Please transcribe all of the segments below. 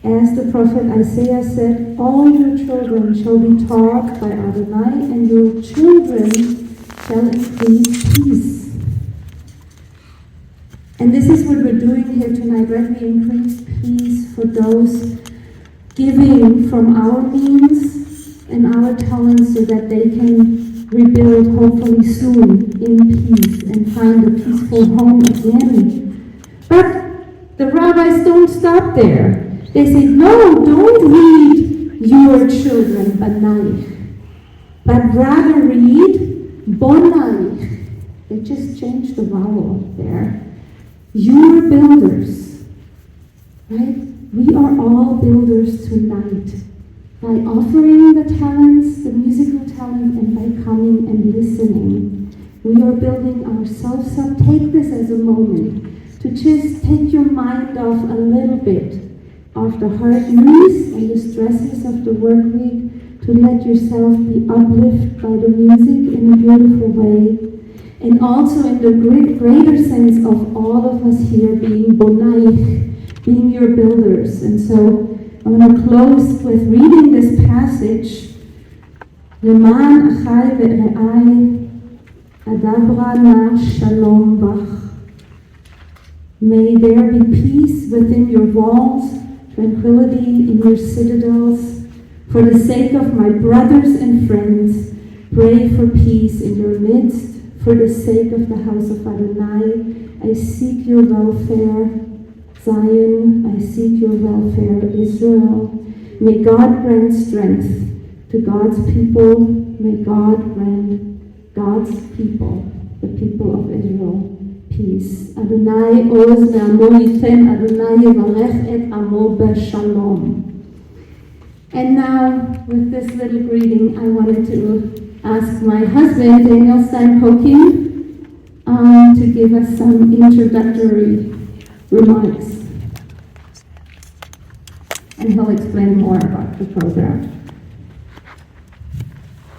As the prophet Isaiah said, all your children shall be taught by Adonai, and your children shall increase peace. And this is what we're doing here tonight, right? We increase peace for those giving from our means and our talents so that they can rebuild hopefully soon in peace and find a peaceful home again. But the rabbis don't stop there. They say, no, don't read your children, Banaich, but rather read Bonaich. They just changed the vowel there. You're builders, right? We are all builders tonight by offering the talents, the musical talent, and by coming and listening. We are building ourselves up. Take this as a moment to just take your mind off a little bit of the hard news and the stresses of the work week, to let yourself be uplifted by the music in a beautiful way. And also in the greater sense of all of us here being Bonaich, being your builders. And so I'm going to close with reading this passage. Leman achai ve're'ai adabra na shalom bach. May there be peace within your walls, tranquility in your citadels. For the sake of my brothers and friends, pray for peace in your midst. For the sake of the house of Adonai, I seek your welfare. Zion, I seek your welfare. Israel, may God grant strength to God's people. May God grant God's people, the people of Israel, peace. Adonai oz ve'amo yiten, Adonai yevarech et amo b'shalom. And now, with this little greeting, I wanted to ask my husband, Daniel Stein-Kokin, to give us some introductory remarks. And he'll explain more about the program.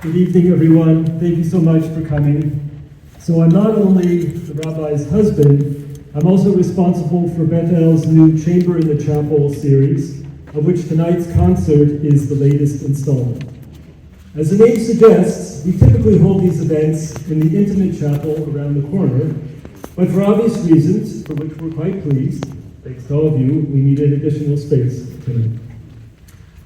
Good evening, everyone. Thank you so much for coming. So I'm not only the rabbi's husband, I'm also responsible for Beth El's new Chamber in the Chapel series, of which tonight's concert is the latest installment. As the name suggests, we typically hold these events in the intimate chapel around the corner, but for obvious reasons, for which we're quite pleased, thanks to all of you, we needed additional space tonight.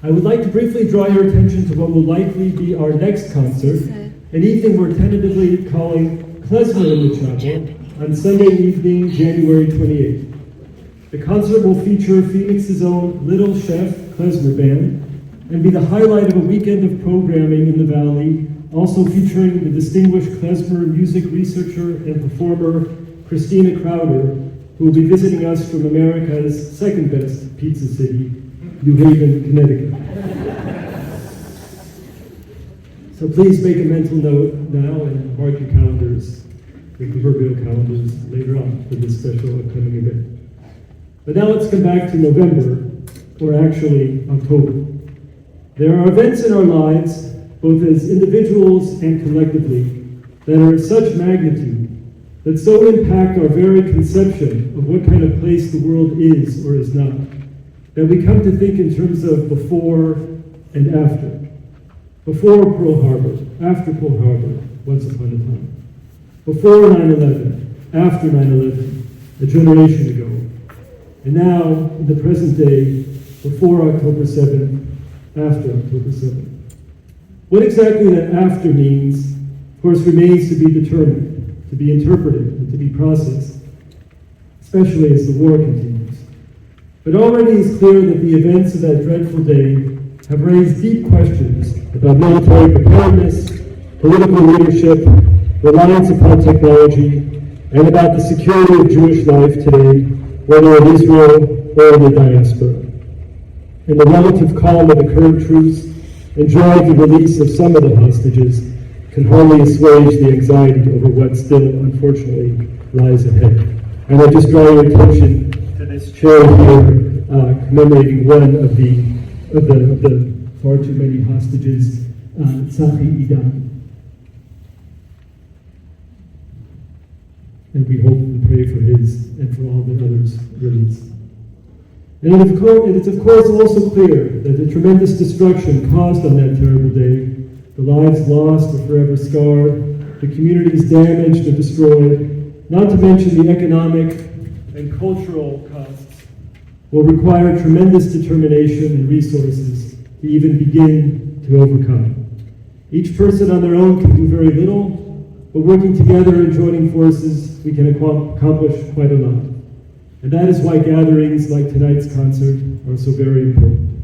I would like to briefly draw your attention to what will likely be our next concert, an evening we're tentatively calling Klezmer in the Chapel, on Sunday evening, January 28th. The concert will feature Phoenix's own Little Chef Klezmer Band, and be the highlight of a weekend of programming in the Valley, also featuring the distinguished klezmer music researcher and performer Christina Crowder, who will be visiting us from America's second best pizza city, New Haven, Connecticut. So please make a mental note now and mark your calendars, your proverbial calendars, later on for this special upcoming event. But now let's come back to November, or actually October. There are events in our lives, both as individuals and collectively, that are of such magnitude, that so impact our very conception of what kind of place the world is or is not, that we come to think in terms of before and after. Before Pearl Harbor, after Pearl Harbor, once upon a time. Before 9/11, after 9/11, a generation ago. And now, in the present day, before October 7th, after October 7th. What exactly that after means, of course, remains to be determined, to be interpreted, and to be processed, especially as the war continues. But already it's clear that the events of that dreadful day have raised deep questions about military preparedness, political leadership, reliance upon technology, and about the security of Jewish life today, whether in Israel or in the diaspora. In the relative calm of the current truce, and joy of the release of some of the hostages can hardly assuage the anxiety over what still, unfortunately, lies ahead. And I just draw your attention to this chair here, commemorating one of the far too many hostages, Tzachi Idan. And we hope and pray for his and for all the others released. And it is of course also clear that the tremendous destruction caused on that terrible day, the lives lost or forever scarred, the communities damaged or destroyed, not to mention the economic and cultural costs, will require tremendous determination and resources to even begin to overcome. Each person on their own can do very little, but working together and joining forces, we can accomplish quite a lot. And that is why gatherings like tonight's concert are so very important.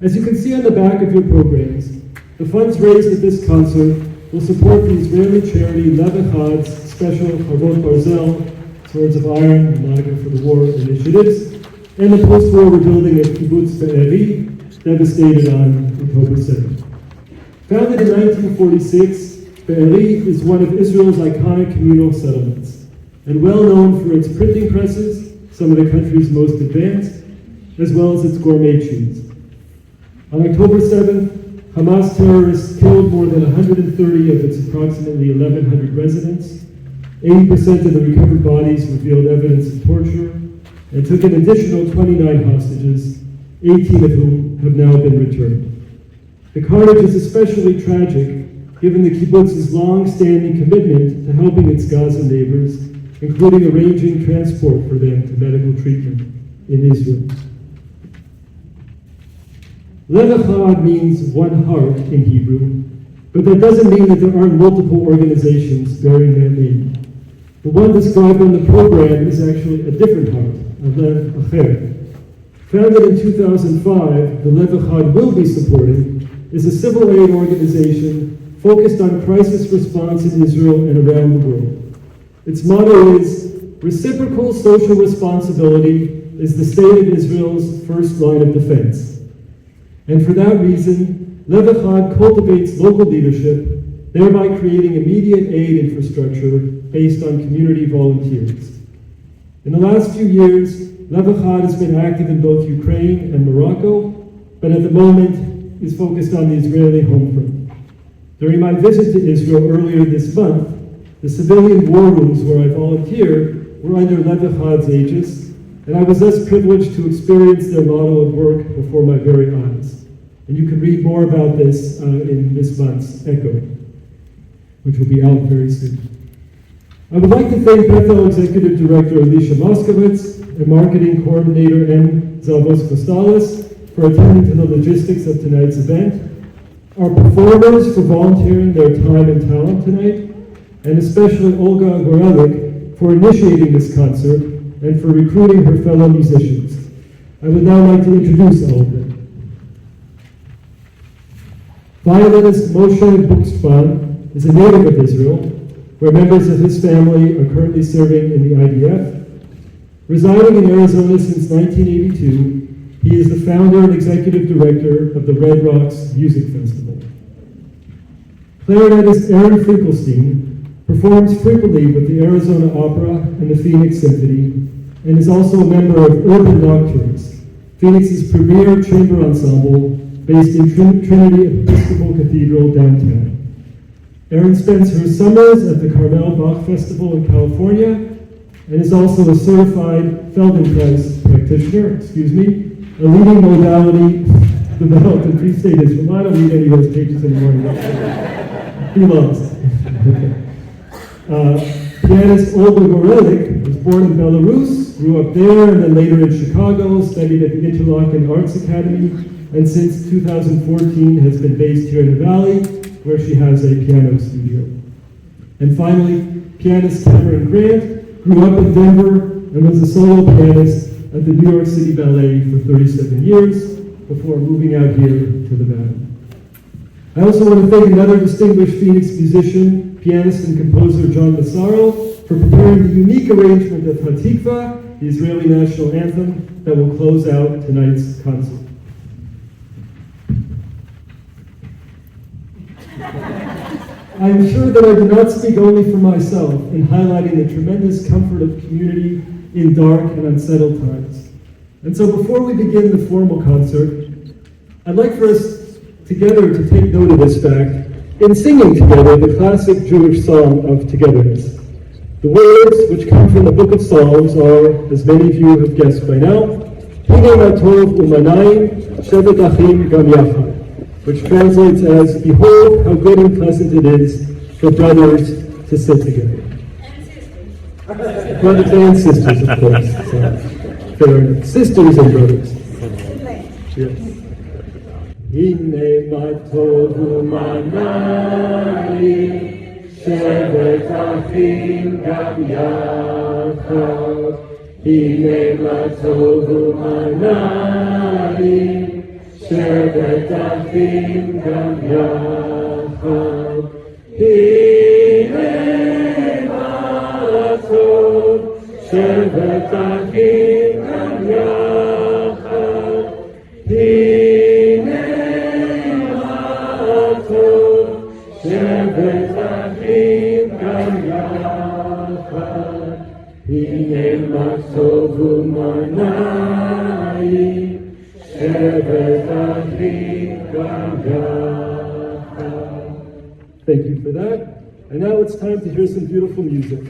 As you can see on the back of your programs, the funds raised at this concert will support the Israeli charity Lev Echad's special Chavot Barzel, Swords of Iron, moniker for the war initiatives, and the post-war rebuilding of Kibbutz Be'eri, devastated on October 7th. Founded in 1946, Be'eri is one of Israel's iconic communal settlements, and well known for its printing presses, some of the country's most advanced, as well as its gourmet cheese. On October 7th, Hamas terrorists killed more than 130 of its approximately 1,100 residents. 80% of the recovered bodies revealed evidence of torture, and took an additional 29 hostages, 18 of whom have now been returned. The carnage is especially tragic given the kibbutz's long-standing commitment to helping its Gaza neighbors, including arranging transport for them to medical treatment in Israel. Lev Echad means one heart in Hebrew, but that doesn't mean that there aren't multiple organizations bearing that name. The one described on the program is actually a different heart, a Lev Echad. Founded in 2005, the Lev Echad will be supporting is a civil aid organization focused on crisis response in Israel and around the world. Its motto is, reciprocal social responsibility is the state of Israel's first line of defense. And for that reason, Lev Echad cultivates local leadership, thereby creating immediate aid infrastructure based on community volunteers. In the last few years, Lev Echad has been active in both Ukraine and Morocco, but at the moment is focused on the Israeli home front. During my visit to Israel earlier this month, the civilian war rooms where I volunteer were under Lev Echad's aegis, and I was thus privileged to experience their model of work before my very eyes. And you can read more about this in this month's Echo, which will be out very soon. I would like to thank Bethel Executive Director Alicia Moskowitz and Marketing Coordinator N. Zavos Kostalis for attending to the logistics of tonight's event, our performers for volunteering their time and talent tonight, and especially Olga Gorelik for initiating this concert and for recruiting her fellow musicians. I would now like to introduce all of them. Violinist Moshe Bukshpan is a native of Israel, where members of his family are currently serving in the IDF. Residing in Arizona since 1982, he is the founder and executive director of the Red Rocks Music Festival. Clarinetist Erin Finkelstein performs frequently with the Arizona Opera and the Phoenix Symphony, and is also a member of Urban Nocturnes, Phoenix's premier chamber ensemble based in Trinity Episcopal Cathedral downtown. Erin spends her summers at the Carmel Bach Festival in California, and is also a certified Feldenkrais practitioner, a leading modality developed in pre-state Israel. I don't read any of those pages anymore. He loves. Pianist Olga Gorelik was born in Belarus, grew up there, and then later in Chicago, studied at the Interlochen Arts Academy, and since 2014 has been based here in the Valley, where she has a piano studio. And finally, pianist Cameron Grant grew up in Denver and was a solo pianist at the New York City Ballet for 37 years before moving out here to the Valley. I also want to thank another distinguished Phoenix musician, pianist and composer John Massaro, for preparing the unique arrangement of Hatikva, the Israeli national anthem, that will close out tonight's concert. I am sure that I do not speak only for myself in highlighting the tremendous comfort of community in dark and unsettled times. And so before we begin the formal concert, I'd like for us together to take note of this fact in singing together the classic Jewish song of togetherness. The words, which come from the book of Psalms, are, as many of you have guessed by now, Hine Matov Umanayim Shevet Achim Gam Yachad, which translates as, behold how good and pleasant it is for brothers to sit together. Brothers and sisters, of course. So, fair enough. Sisters and brothers. Yes. Hine Matov Umanayim Shevet Achim Gam Yachad. Hine Matov Umanayim Shevet Achim Gam Yachad. Hine Matov Shevet Achim Gam Yachad. Hine Matov Shevet Achim Gam Yachad. Hine Matov Umanayim Shevet Achim Gam Yachad. Thank you for that. And now it's time to hear some beautiful music.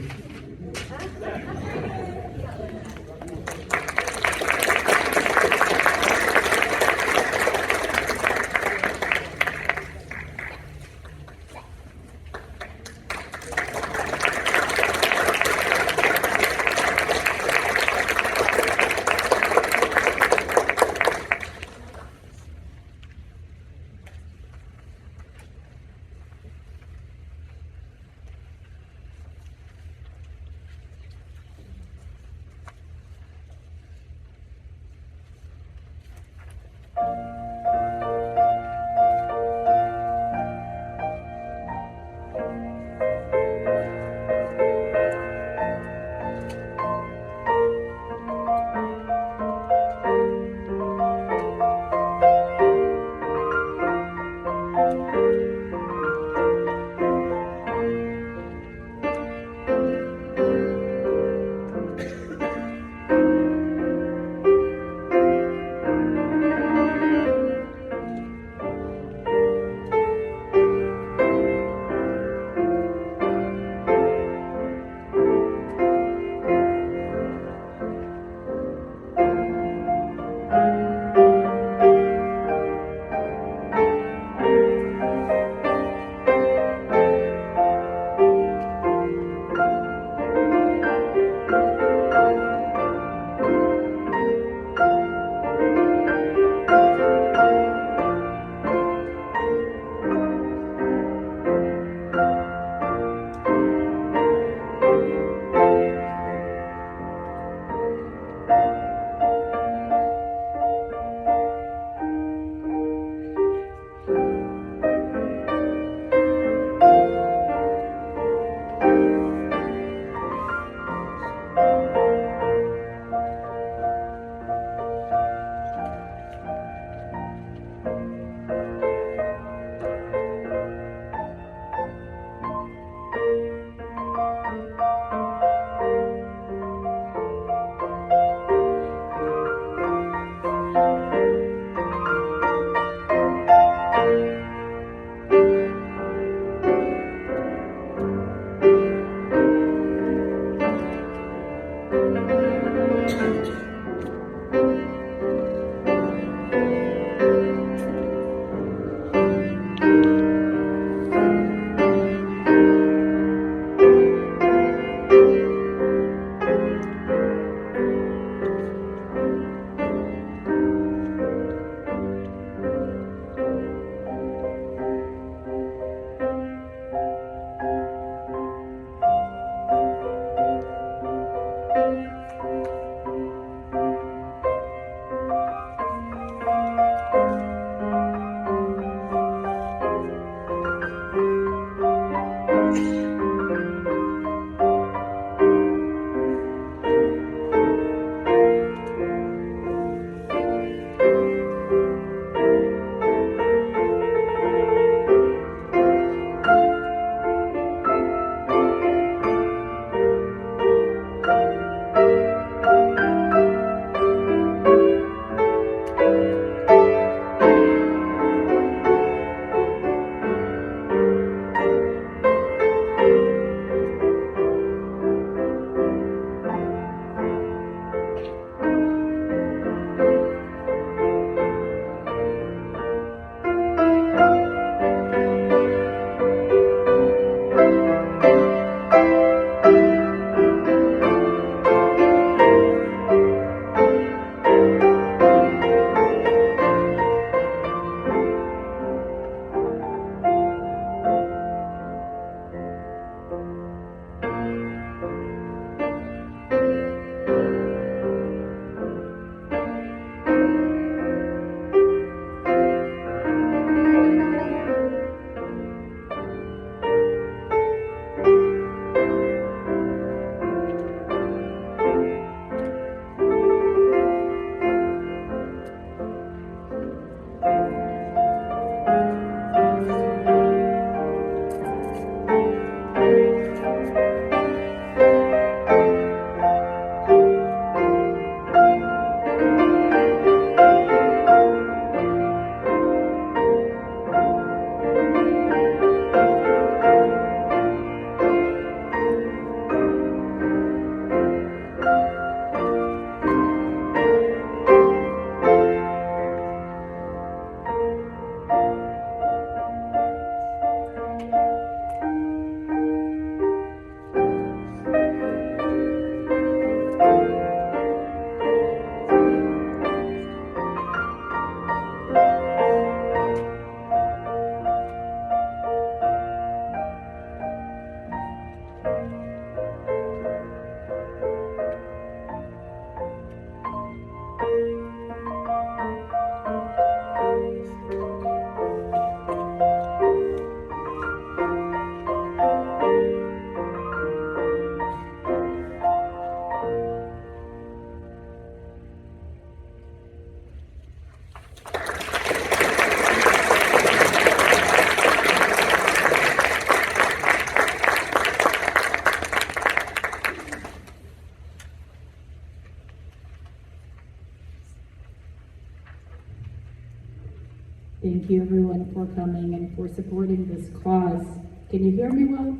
Thank you everyone for coming and for supporting this cause. Can you hear me well?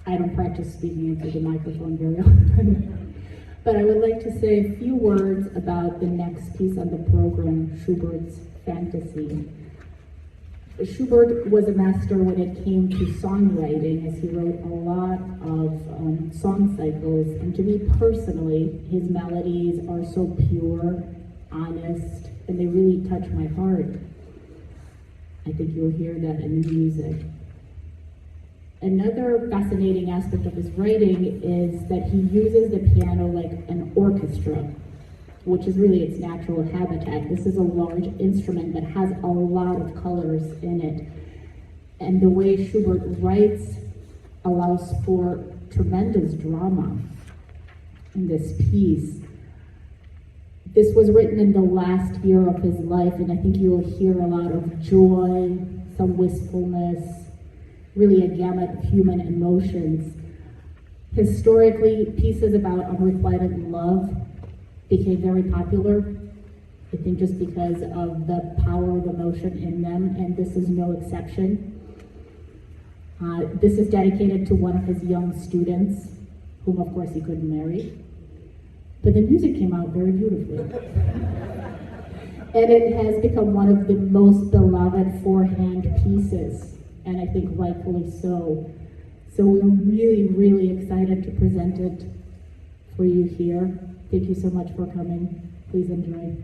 I don't practice speaking into the microphone very often. But I would like to say a few words about the next piece on the program, Schubert's Fantasy. Schubert was a master when it came to songwriting, as he wrote a lot of song cycles. And to me personally, his melodies are so pure, honest, and they really touch my heart. I think you'll hear that in the music. Another fascinating aspect of his writing is that he uses the piano like an orchestra, which is really its natural habitat. This is a large instrument that has a lot of colors in it. And the way Schubert writes allows for tremendous drama in this piece. This was written in the last year of his life, and I think you will hear a lot of joy, some wistfulness, really a gamut of human emotions. Historically, pieces about unrequited love became very popular, I think just because of the power of emotion in them, and this is no exception. This is dedicated to one of his young students, whom of course he couldn't marry. But the music came out very beautifully. And it has become one of the most beloved four-hand pieces, and I think rightfully so. So we're really, really excited to present it for you here. Thank you so much for coming. Please enjoy.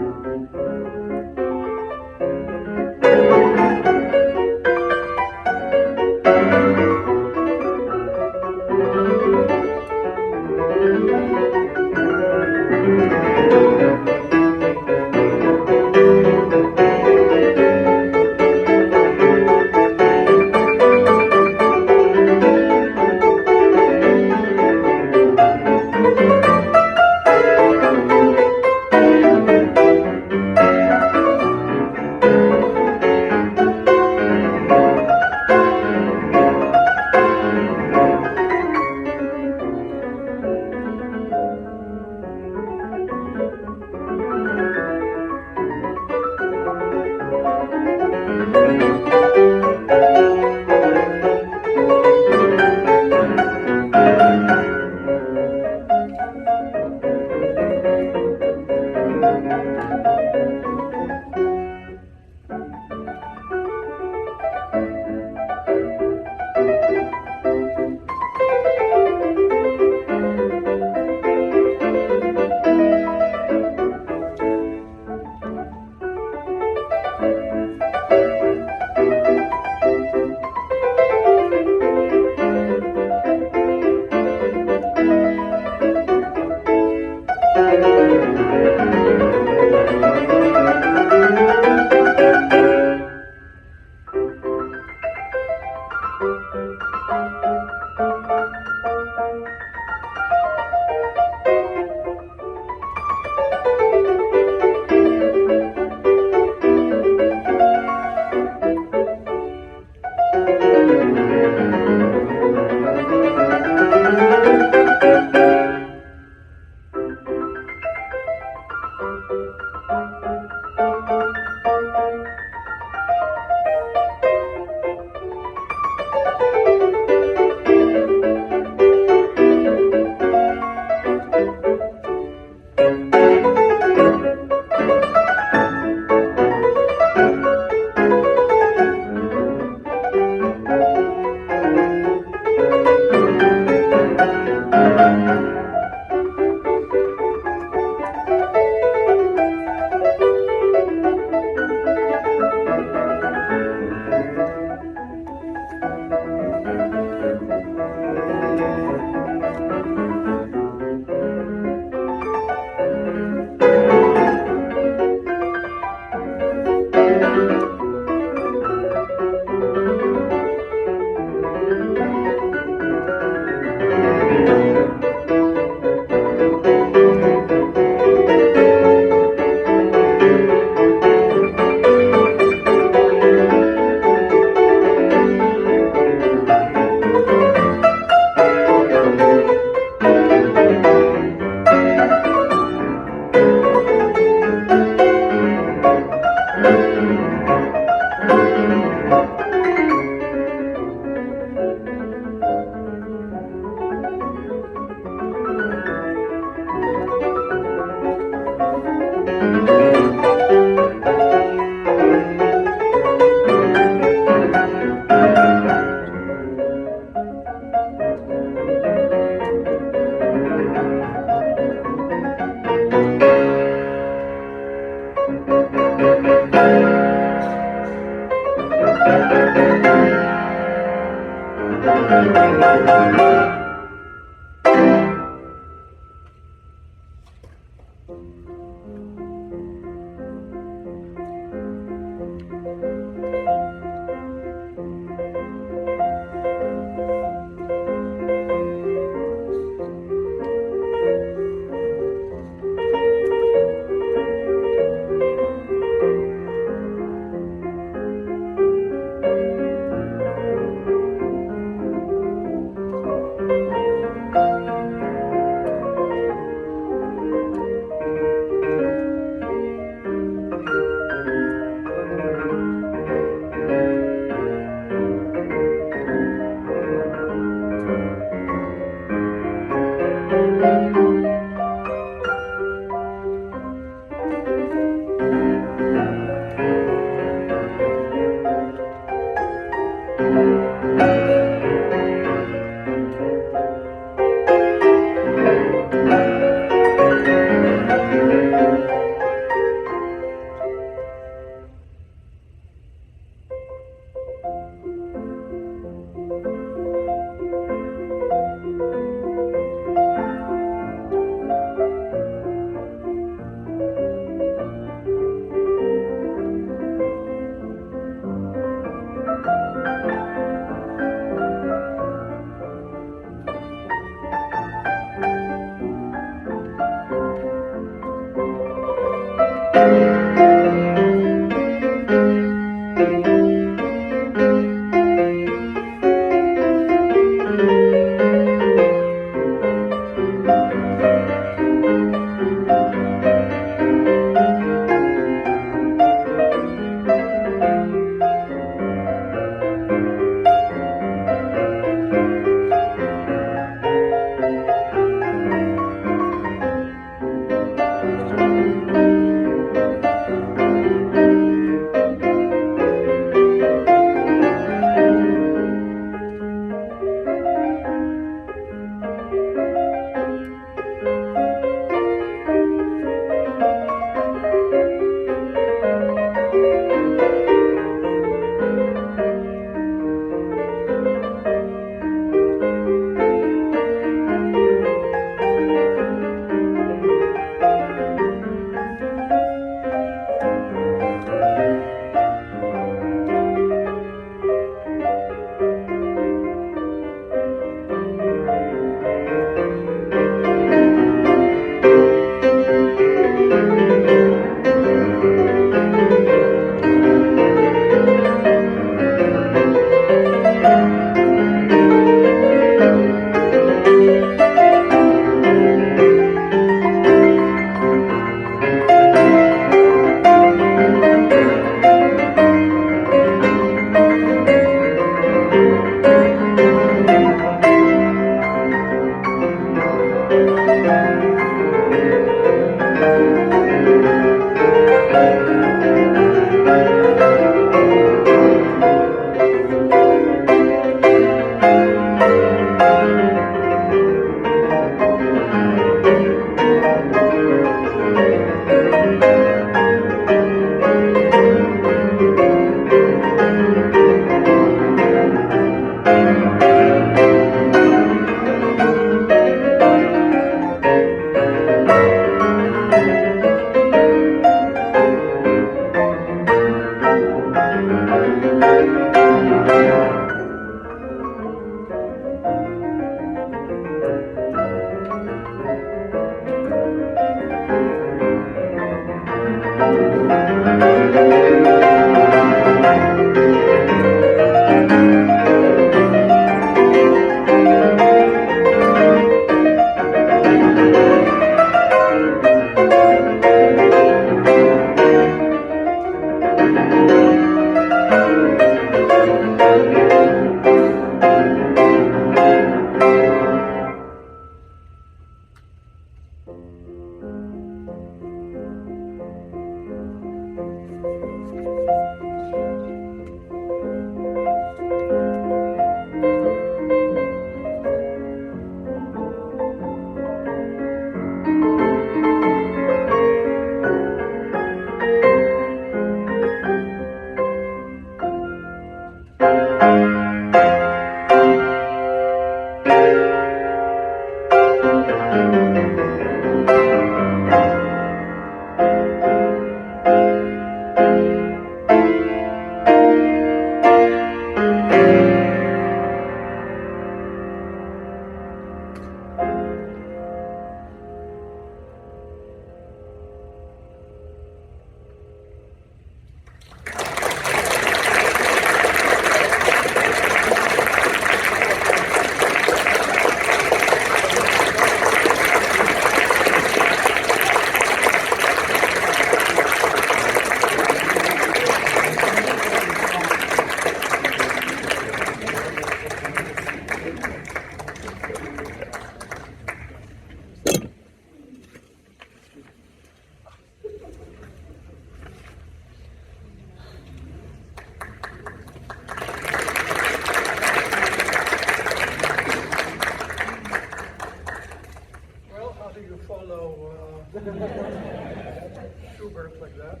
Schubert like that.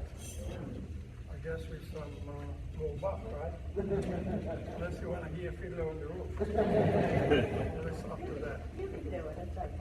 I guess with some more buff, right? Unless you want to hear Fiddler on the Roof. Let's up to that. You can do it, that's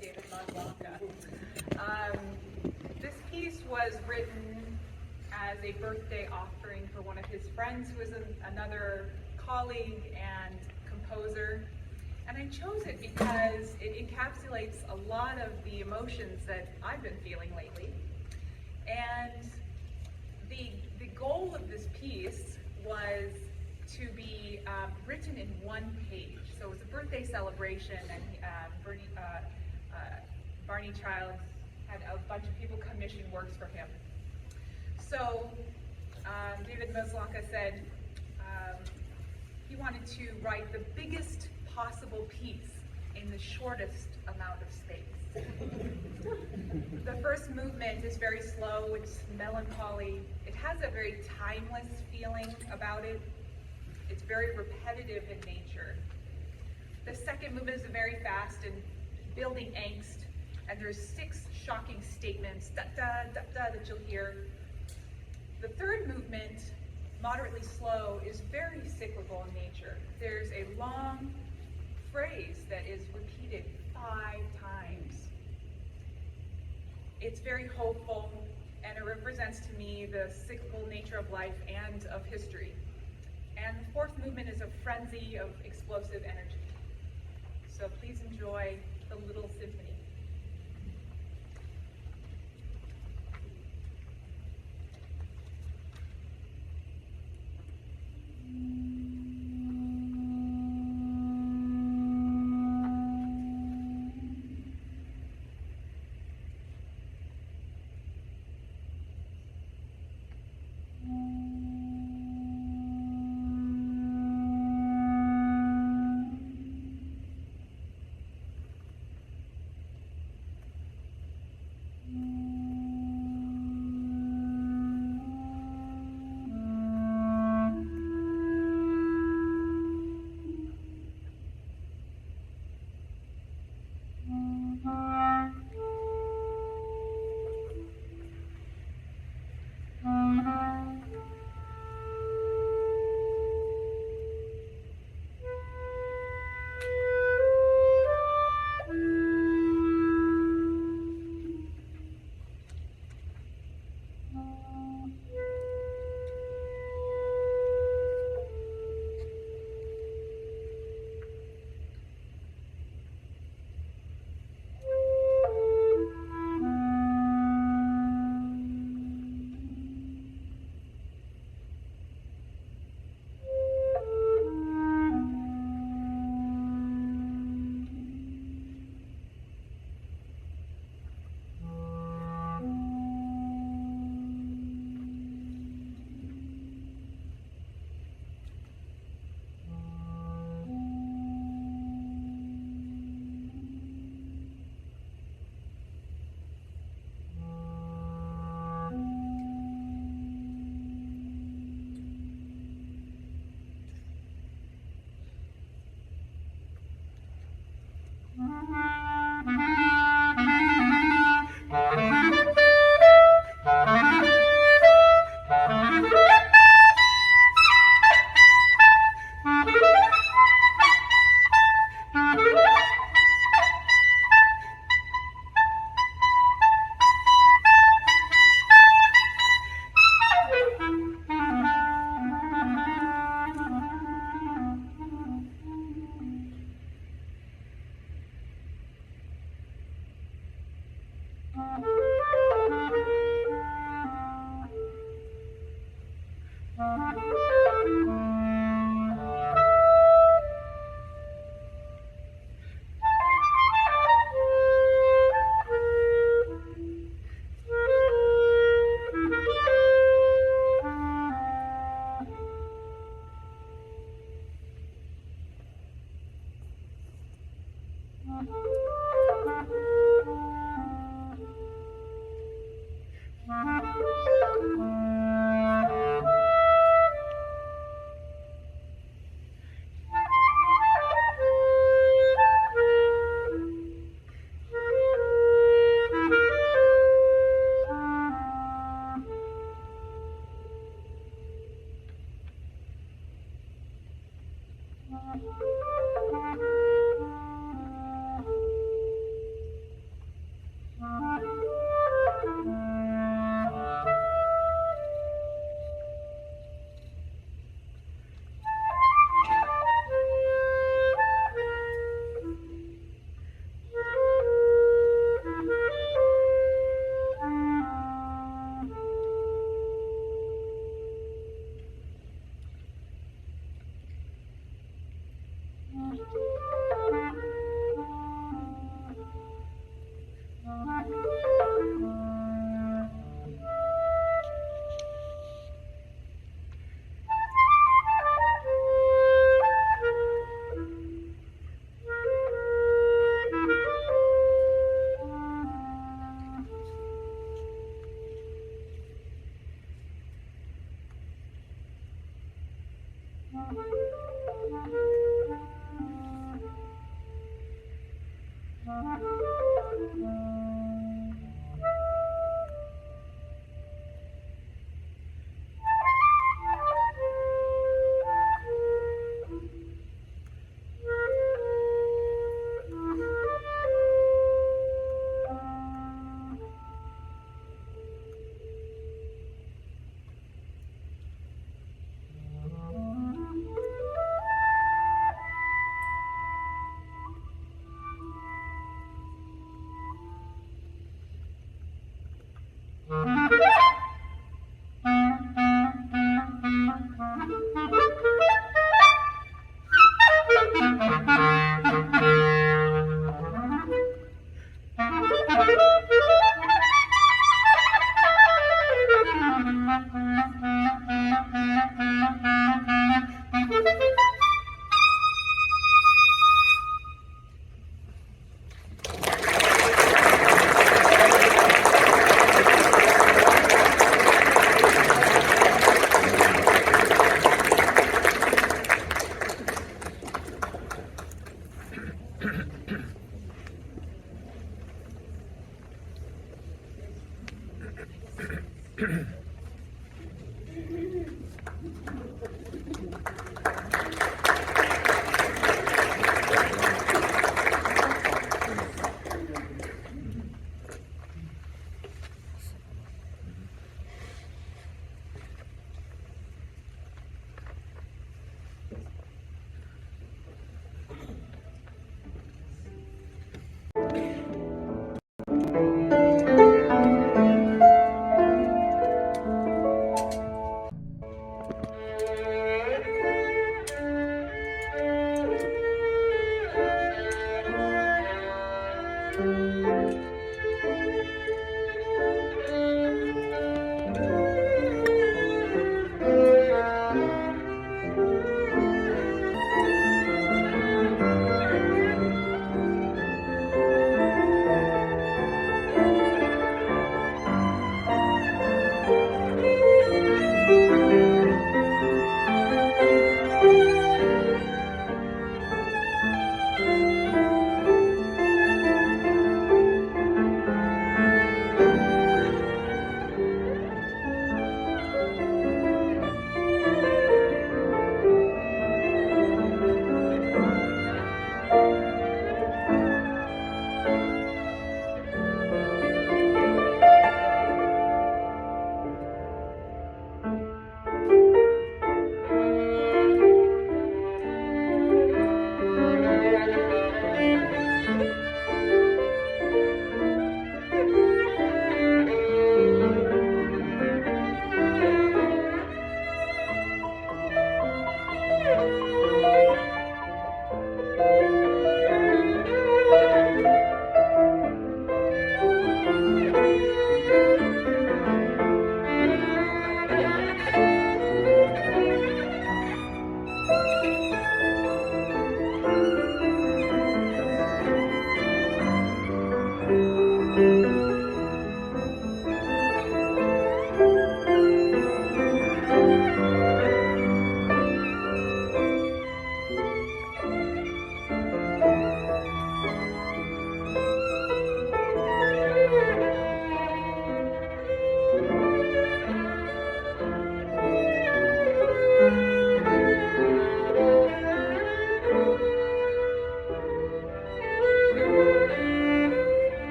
David Mazlanka. This piece was written as a birthday offering for one of his friends who is another colleague and composer. And I chose it because it encapsulates a lot of the emotions that I've been feeling lately. And the goal of this piece was to be written in one page. So it was a birthday celebration, and Barney Child had a bunch of people commission works for him. So David Mazlanka said he wanted to write the biggest possible piece in the shortest amount of space. The first movement is very slow, it's melancholy, it has a very timeless feeling about it, it's very repetitive in nature. The second movement is very fast and building angst, and there's 6 shocking statements, da-da, da-da, that you'll hear. The third movement, moderately slow, is very cyclical in nature. There's a long phrase that is repeated 5 times. It's very hopeful, and it represents to me the cyclical nature of life and of history. And the fourth movement is a frenzy of explosive energy. So please enjoy the Little Symphony.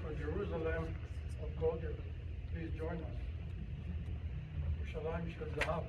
for Jerusalem of Goder. Please join us. Yerushalayim shel Zahav.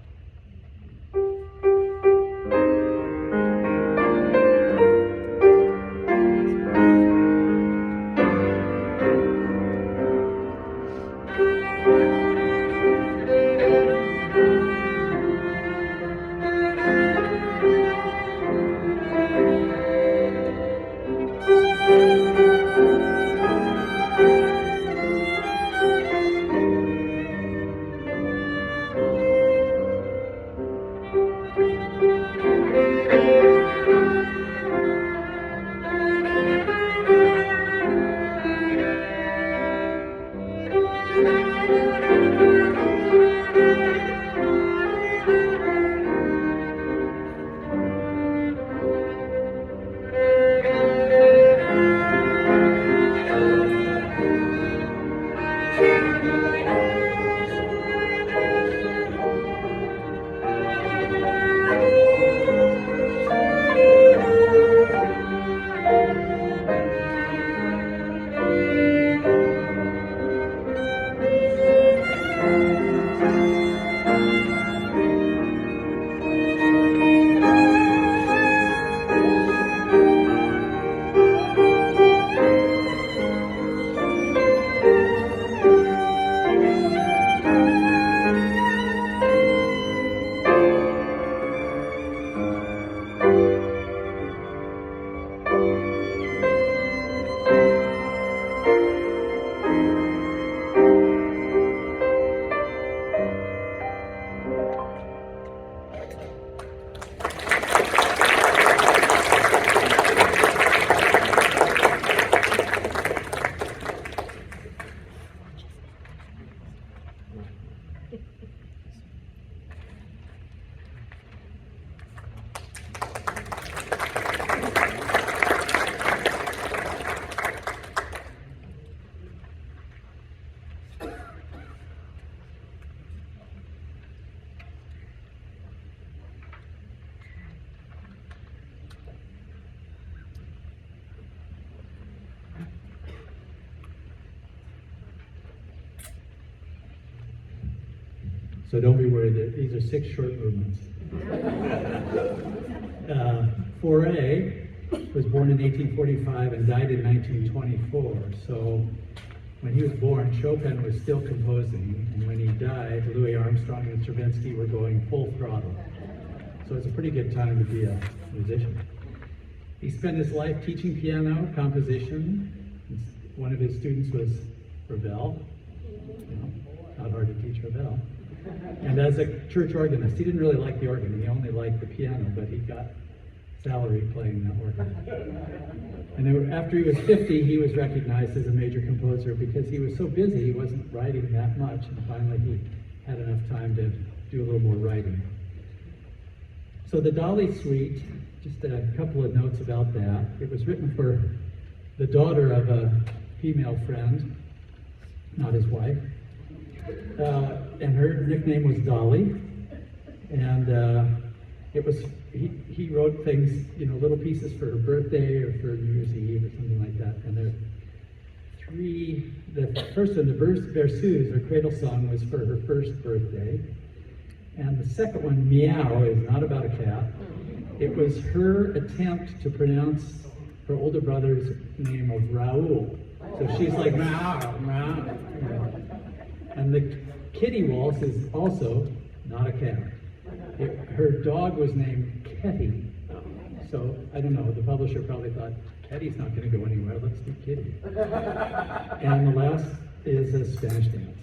So don't be worried, these are 6 short movements. 4A was born in 1845 and died in 1924. So when he was born, Chopin was still composing, and when he died, Louis Armstrong and Stravinsky were going full throttle. So it's a pretty good time to be a musician. He spent his life teaching piano, composition. One of his students was Ravel. You know, not hard to teach Ravel. And as a church organist, he didn't really like the organ. He only liked the piano, but he got salary playing that organ. And then after he was 50, he was recognized as a major composer because he was so busy, he wasn't writing that much. And finally, he had enough time to do a little more writing. So the Dali Suite, just a couple of notes about that. It was written for the daughter of a female friend, not his wife. And her nickname was Dolly. And it was, he wrote things, you know, little pieces for her birthday or for New Year's Eve or something like that. And there are 3, the first one, the Berceuse, or Cradle Song, was for her first birthday. And the second one, Meow, is not about a cat. It was her attempt to pronounce her older brother's name of Raoul. So she's like, meow, meow. And the kitty waltz is also not a cat. Her dog was named Ketty. So, I don't know, the publisher probably thought, Ketty's not going to go anywhere, let's do Kitty. And the last is a Spanish dance.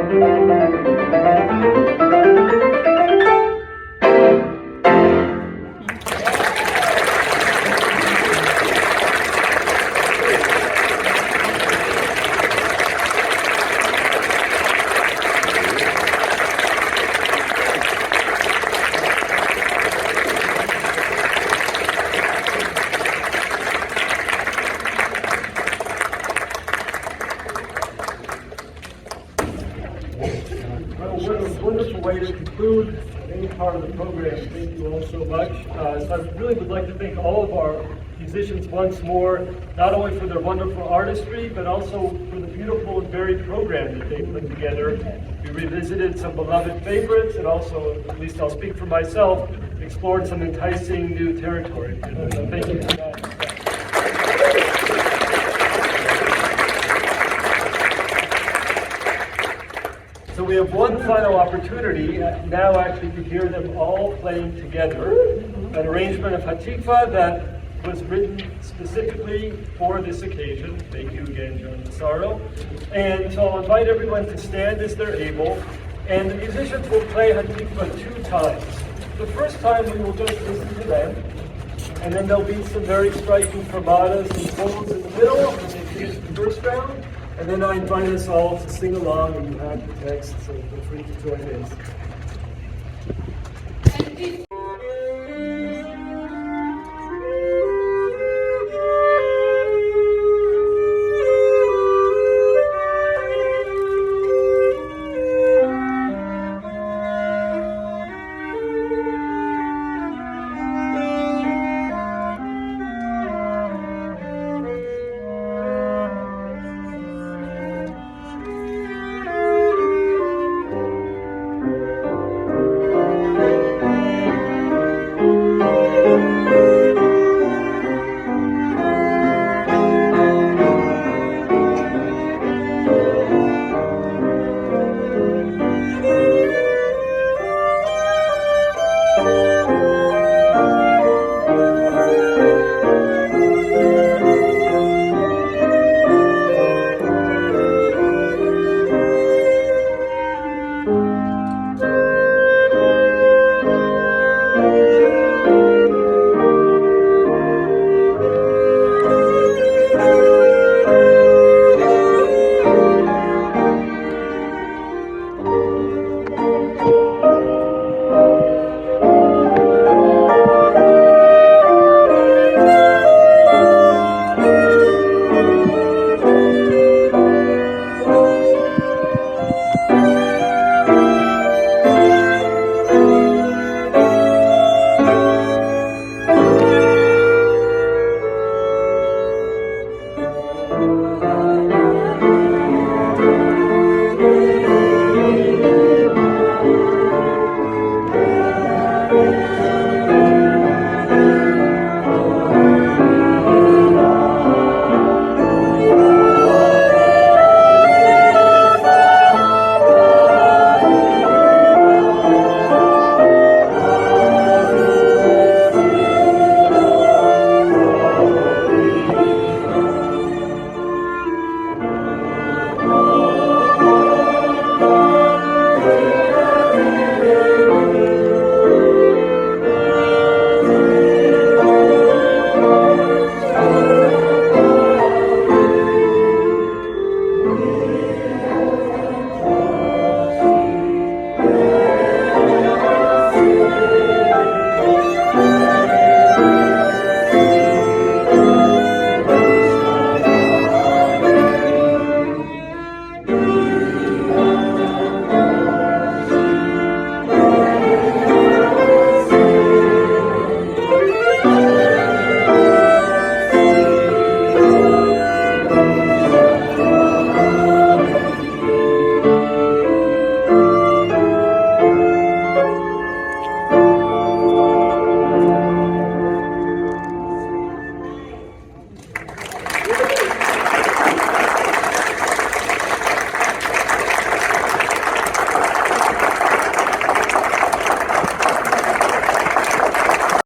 What a wonderful way to conclude any part of the program. Thank you all so much. So I really would like to thank all of our musicians once more, not only for their wonderful artistry, but also for the beautiful and varied program that they put together. We revisited some beloved favorites, and also, at least I'll speak for myself, explored some enticing new territory. So thank you for that. So we have one final opportunity now actually to hear them all playing together, an arrangement of Hatikva that was written specifically for this occasion. Thank you again, John Massaro. And so I'll invite everyone to stand as they're able, and the musicians will play Hatikva 2 times. The first time we will just listen to them, and then there'll be some very striking fermatas and folds in the middle as they finish the first round. And then I invite us all to sing along, and you have the text, so feel free to join in.